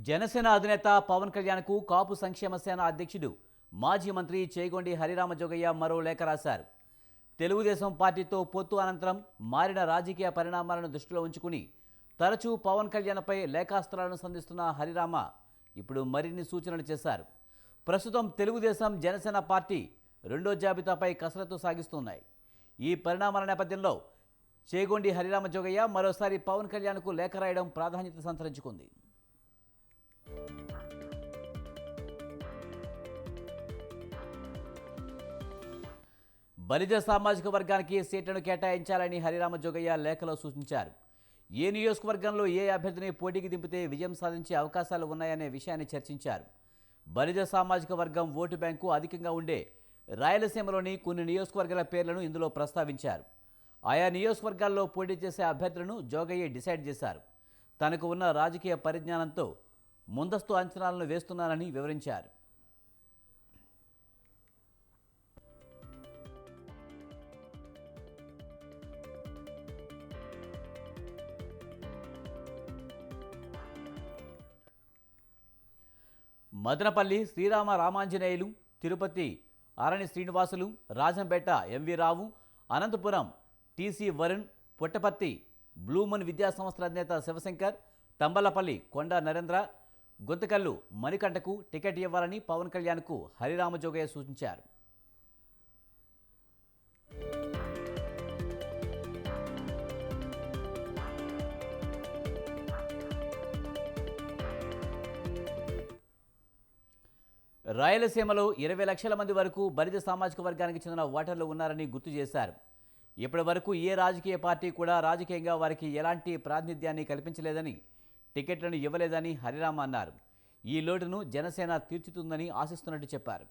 జనసేన అధినేత పవన్ కళ్యాణ్కు కాపు సంక్షేమ సేన అధ్యక్షుడు మాజీ మంత్రి చేగొండి హరిరామ జోగయ్య మరో లేఖ రాశారు. తెలుగుదేశం పార్టీతో పొత్తు అనంతరం మారిన రాజకీయ పరిణామాలను దృష్టిలో ఉంచుకుని తరచూ పవన్ కళ్యాణ్పై లేఖాస్త్రాలను సంధిస్తున్న హరిరామ ఇప్పుడు మరిన్ని సూచనలు చేశారు. ప్రస్తుతం తెలుగుదేశం జనసేన పార్టీ రెండో జాబితాపై కసరత్తు సాగిస్తున్నాయి. ఈ పరిణామాల నేపథ్యంలో చేగొండి హరిరామ జోగయ్య మరోసారి పవన్ కళ్యాణ్కు లేఖ రాయడం ప్రాధాన్యత సంతరించుకుంది. బలిజ సామాజిక వర్గానికి సీట్లను కేటాయించాలని హరిరామ జోగయ్య లేఖలో సూచించారు. ఏ నియోజకవర్గంలో ఏ అభ్యర్థిని పోటీకి దింపితే విజయం సాధించే అవకాశాలు ఉన్నాయనే విషయాన్ని చర్చించారు. బలిజ సామాజిక వర్గం ఓటు బ్యాంకు అధికంగా ఉండే రాయలసీమలోని కొన్ని నియోజకవర్గాల పేర్లను ఇందులో ప్రస్తావించారు. ఆయా నియోజకవర్గాల్లో పోటీ చేసే అభ్యర్థులను జోగయ్య డిసైడ్ చేశారు. తనకు ఉన్న రాజకీయ పరిజ్ఞానంతో ముందస్తు అంచనాలను వేస్తున్నానని వివరించారు. మదనపల్లి శ్రీరామ రామాంజనేయులు, తిరుపతి ఆరణి శ్రీనివాసులు, రాజంపేట ఎంవి రావు, అనంతపురం టీసీ వరుణ్, పుట్టపర్తి బ్లూమన్ విద్యాసంస్థల అధినేత శివశంకర్, తంబలపల్లి కొండ నరేంద్ర, గుంతకల్లు మణికంఠకు టికెట్ ఇవ్వాలని పవన్ కళ్యాణ్కు హరిరామ జోగయ్య సూచించారు. రాయలసీమలో 20 లక్షల మంది వరకు బలిజ సామాజిక వర్గానికి చెందిన ఓటర్లు ఉన్నారని గుర్తు చేశారు. ఇప్పటి వరకు ఏ రాజకీయ పార్టీ కూడా రాజకీయంగా వారికి ఎలాంటి ప్రాతినిధ్యాన్ని కల్పించలేదని, టికెట్లను ఇవ్వలేదని హరిరామ అన్నారు. ఈ లోటును జనసేన తీర్చుతుందని ఆశిస్తున్నట్టు చెప్పారు.